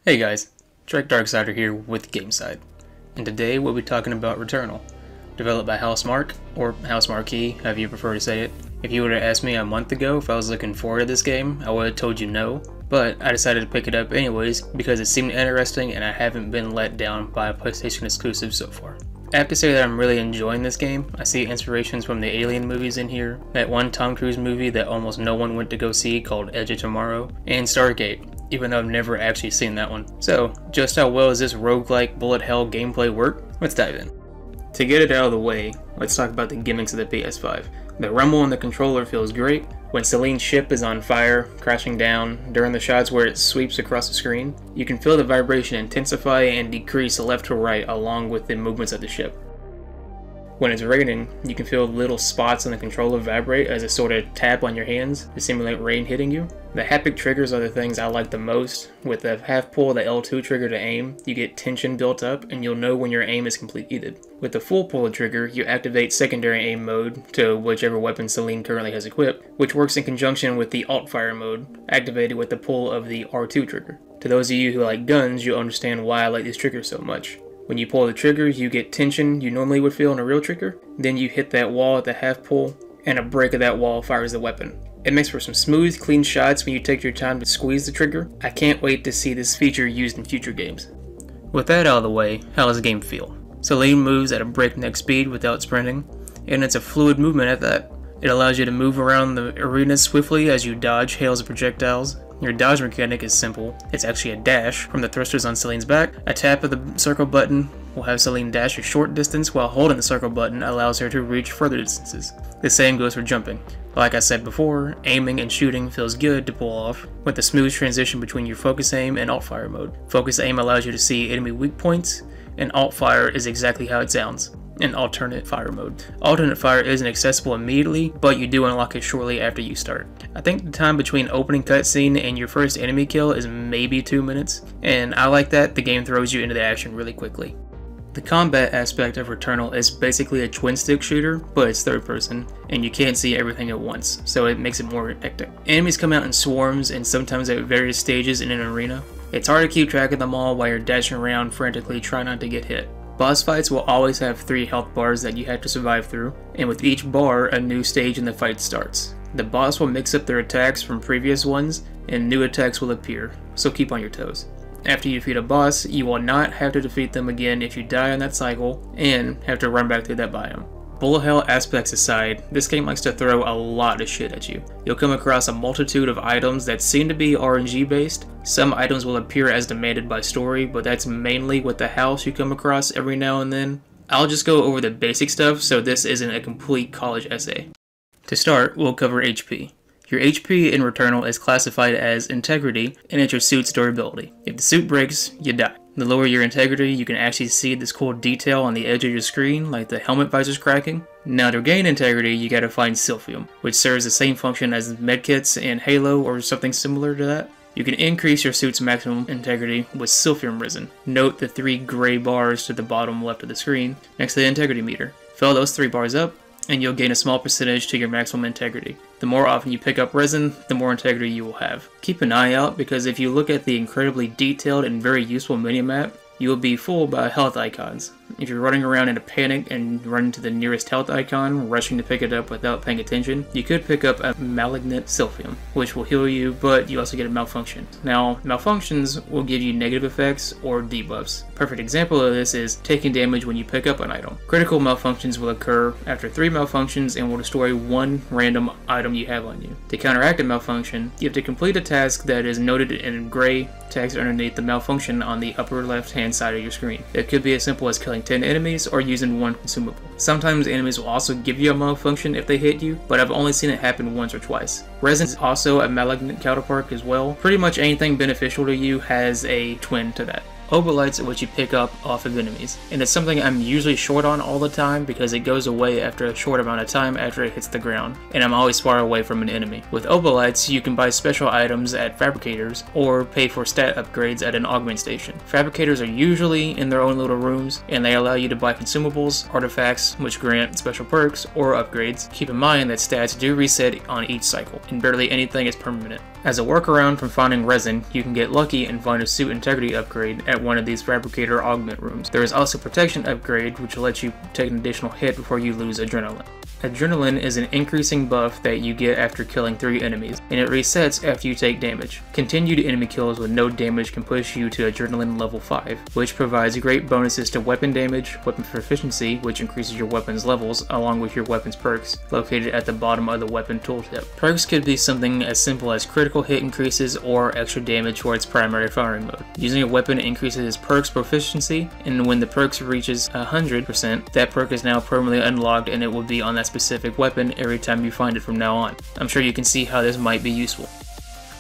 Hey guys, Trek Darksider here with GameSide, and today we'll be talking about Returnal, developed by Housemarque, or Housemarque, however you prefer to say it. If you would have asked me a month ago if I was looking forward to this game, I would have told you no, but I decided to pick it up anyways because it seemed interesting and I haven't been let down by a PlayStation exclusive so far. I have to say that I'm really enjoying this game. I see inspirations from the Alien movies in here, that one Tom Cruise movie that almost no one went to go see called Edge of Tomorrow, and Stargate, even though I've never actually seen that one. So, just how well does this roguelike bullet hell gameplay work? Let's dive in. To get it out of the way, let's talk about the gimmicks of the PS5. The rumble on the controller feels great. When Celine's ship is on fire, crashing down, during the shots where it sweeps across the screen, you can feel the vibration intensify and decrease left to right along with the movements of the ship. When it's raining, you can feel little spots on the controller vibrate as a sort of tap on your hands to simulate rain hitting you. The haptic triggers are the things I like the most. With the half pull of the L2 trigger to aim, you get tension built up and you'll know when your aim is completed. With the full pull trigger, you activate secondary aim mode to whichever weapon Celine currently has equipped, which works in conjunction with the alt fire mode, activated with the pull of the R2 trigger. To those of you who like guns, you'll understand why I like these triggers so much. When you pull the trigger, you get tension you normally would feel in a real trigger, then you hit that wall at the half pull, and a break of that wall fires the weapon. It makes for some smooth, clean shots when you take your time to squeeze the trigger. I can't wait to see this feature used in future games. With that out of the way, how does the game feel? Celine moves at a breakneck speed without sprinting, and it's a fluid movement at that. It allows you to move around the arena swiftly as you dodge hails of projectiles. Your dodge mechanic is simple. It's actually a dash from the thrusters on Celine's back. A tap of the circle button will have Celine dash a short distance, while holding the circle button allows her to reach further distances. The same goes for jumping. Like I said before, aiming and shooting feels good to pull off, with a smooth transition between your focus aim and alt fire mode. Focus aim allows you to see enemy weak points, and alt fire is exactly how it sounds. An alternate fire mode. Alternate fire isn't accessible immediately, but you do unlock it shortly after you start. I think the time between opening cutscene and your first enemy kill is maybe 2 minutes, and I like that the game throws you into the action really quickly. The combat aspect of Returnal is basically a twin stick shooter, but it's third person, and you can't see everything at once, so it makes it more hectic. Enemies come out in swarms and sometimes at various stages in an arena. It's hard to keep track of them all while you're dashing around frantically trying not to get hit. Boss fights will always have 3 health bars that you have to survive through, and with each bar, a new stage in the fight starts. The boss will mix up their attacks from previous ones, and new attacks will appear, so keep on your toes. After you defeat a boss, you will not have to defeat them again if you die on that cycle, and have to run back through that biome. Bullet hell aspects aside, this game likes to throw a lot of shit at you. You'll come across a multitude of items that seem to be RNG based. Some items will appear as demanded by story, but that's mainly with the house you come across every now and then. I'll just go over the basic stuff so this isn't a complete college essay. To start, we'll cover HP. Your HP in Returnal is classified as integrity, and it's your suit's durability. If the suit breaks, you die. The lower your integrity, you can actually see this cool detail on the edge of your screen, like the helmet visors cracking. Now to gain integrity, you gotta find Silphium, which serves the same function as medkits in Halo or something similar to that. You can increase your suit's maximum integrity with Silphium resin. Note the 3 gray bars to the bottom left of the screen, next to the integrity meter. Fill those 3 bars up, and you'll gain a small percentage to your maximum integrity. The more often you pick up resin, the more integrity you will have. Keep an eye out, because if you look at the incredibly detailed and very useful minimap, you will be fooled by health icons. If you're running around in a panic and run to the nearest health icon, rushing to pick it up without paying attention, you could pick up a malignant Silphium, which will heal you, but you also get a malfunction. Now, malfunctions will give you negative effects or debuffs. A perfect example of this is taking damage when you pick up an item. Critical malfunctions will occur after 3 malfunctions and will destroy 1 random item you have on you. To counteract a malfunction, you have to complete a task that is noted in gray text underneath the malfunction on the upper left-hand side of your screen. It could be as simple as killing 10 enemies or using 1 consumable. Sometimes enemies will also give you a malfunction if they hit you, but I've only seen it happen once or twice. Resin is also a malignant counterpart as well. Pretty much anything beneficial to you has a twin to that. Obolites are what you pick up off of enemies, and it's something I'm usually short on all the time because it goes away after a short amount of time after it hits the ground, and I'm always far away from an enemy. With Obolites, you can buy special items at fabricators or pay for stat upgrades at an augment station. Fabricators are usually in their own little rooms, and they allow you to buy consumables, artifacts, which grant special perks or upgrades. Keep in mind that stats do reset on each cycle, and barely anything is permanent. As a workaround from finding resin, you can get lucky and find a suit integrity upgrade at one of these fabricator augment rooms. There is also protection upgrade, which lets you take an additional hit before you lose adrenaline. Adrenaline is an increasing buff that you get after killing 3 enemies, and it resets after you take damage. Continued enemy kills with no damage can push you to adrenaline level 5, which provides great bonuses to weapon damage, weapon proficiency, which increases your weapon's levels, along with your weapon's perks, located at the bottom of the weapon tooltip. Perks could be something as simple as critical hit increases or extra damage for its primary firing mode. Using a weapon increases its perk's proficiency, and when the perks reaches 100%, that perk is now permanently unlocked and it will be on that specific weapon every time you find it from now on. I'm sure you can see how this might be useful.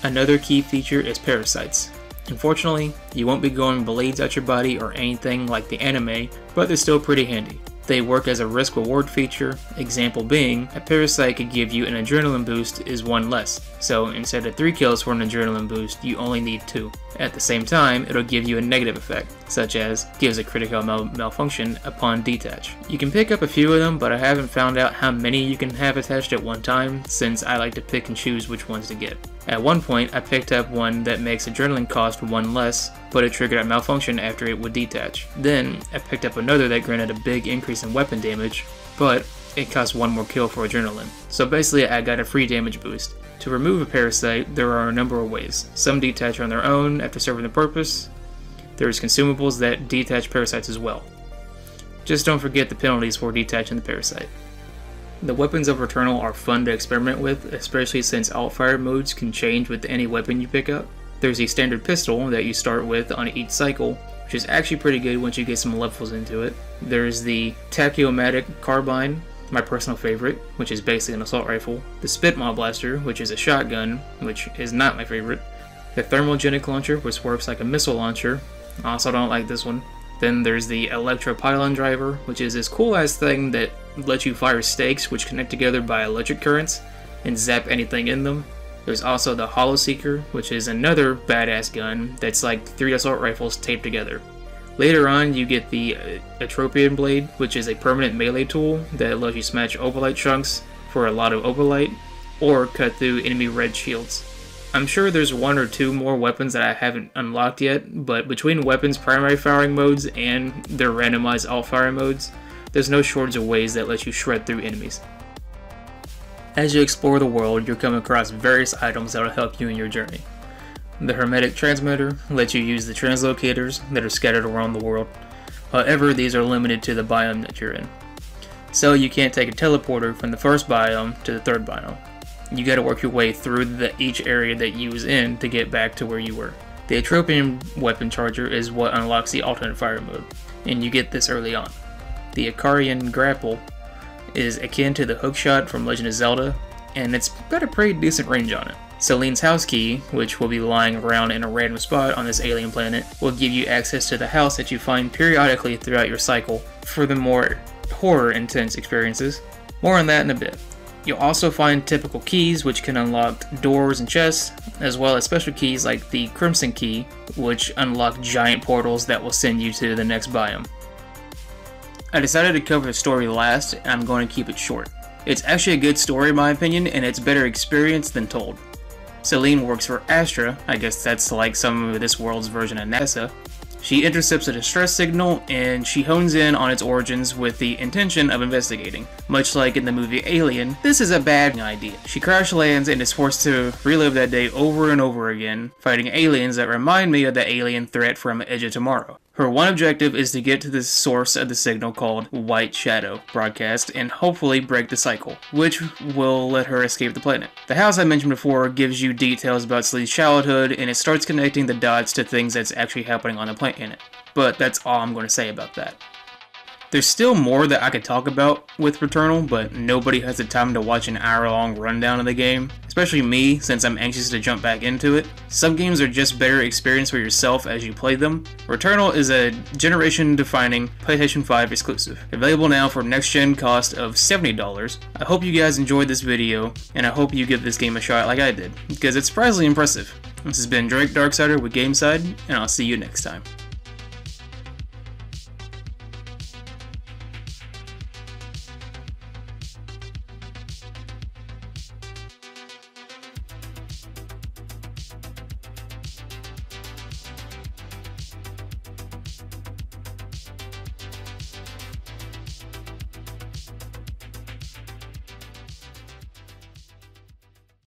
Another key feature is parasites. Unfortunately, you won't be growing blades out your body or anything like the anime, but they're still pretty handy. They work as a risk-reward feature, example being, a parasite could give you an adrenaline boost is 1 less, so instead of 3 kills for an adrenaline boost, you only need 2. At the same time, it'll give you a negative effect, such as gives a critical malfunction upon detach. You can pick up a few of them, but I haven't found out how many you can have attached at one time, since I like to pick and choose which ones to get. At one point, I picked up one that makes adrenaline cost 1 less, but it triggered a malfunction after it would detach. Then, I picked up another that granted a big increase in weapon damage, but it cost 1 more kill for adrenaline. So basically, I got a free damage boost. To remove a parasite, there are a number of ways. Some detach on their own after serving the purpose. There's consumables that detach parasites as well. Just don't forget the penalties for detaching the parasite. The weapons of Returnal are fun to experiment with, especially since alt-fire modes can change with any weapon you pick up. There's a standard pistol that you start with on each cycle, which is actually pretty good once you get some levels into it. There's the Tachyomatic Carbine, my personal favorite, which is basically an assault rifle. The Spitmaw Blaster, which is a shotgun, which is not my favorite. The Thermogenic Launcher, which works like a missile launcher. I also don't like this one. Then there's the Electropylon Driver, which is this cool ass thing that lets you fire stakes which connect together by electric currents and zap anything in them. There's also the Hollow Seeker, which is another badass gun that's like 3 assault rifles taped together. Later on, you get the Atropian Blade, which is a permanent melee tool that lets you smash Opalite chunks for a lot of Opalite, or cut through enemy red shields. I'm sure there's 1 or 2 more weapons that I haven't unlocked yet, but between weapons' primary firing modes and their randomized alt-fire modes, there's no shortage of ways that let you shred through enemies. As you explore the world, you'll come across various items that will help you in your journey. The Hermetic Transmitter lets you use the translocators that are scattered around the world. However, these are limited to the biome that you're in. So you can't take a teleporter from the first biome to the third biome. You gotta work your way through each area that you was in to get back to where you were. The Atropian Weapon Charger is what unlocks the alternate fire mode, and you get this early on. The Ikarian Grapple is akin to the hookshot from Legend of Zelda, and it's got a pretty decent range on it. Celine's house key, which will be lying around in a random spot on this alien planet, will give you access to the house that you find periodically throughout your cycle for the more horror-intense experiences. More on that in a bit. You'll also find typical keys which can unlock doors and chests, as well as special keys like the Crimson Key, which unlock giant portals that will send you to the next biome. I decided to cover the story last, and I'm going to keep it short. It's actually a good story in my opinion, and it's better experienced than told. Celine works for Astra, I guess that's like some of this world's version of NASA. She intercepts a distress signal, and she hones in on its origins with the intention of investigating. Much like in the movie Alien, this is a bad idea. She crash lands and is forced to relive that day over and over again, fighting aliens that remind me of the alien threat from Edge of Tomorrow. Her one objective is to get to the source of the signal called White Shadow broadcast and hopefully break the cycle, which will let her escape the planet. The house I mentioned before gives you details about Celine's childhood, and it starts connecting the dots to things that's actually happening on the planet. But that's all I'm going to say about that. There's still more that I could talk about with Returnal, but nobody has the time to watch an hour-long rundown of the game, especially me, since I'm anxious to jump back into it. Some games are just better experience for yourself as you play them. Returnal is a generation-defining PlayStation 5 exclusive, available now for next-gen cost of $70. I hope you guys enjoyed this video, and I hope you give this game a shot like I did, because it's surprisingly impressive. This has been Drake Darksider with Gameside, and I'll see you next time.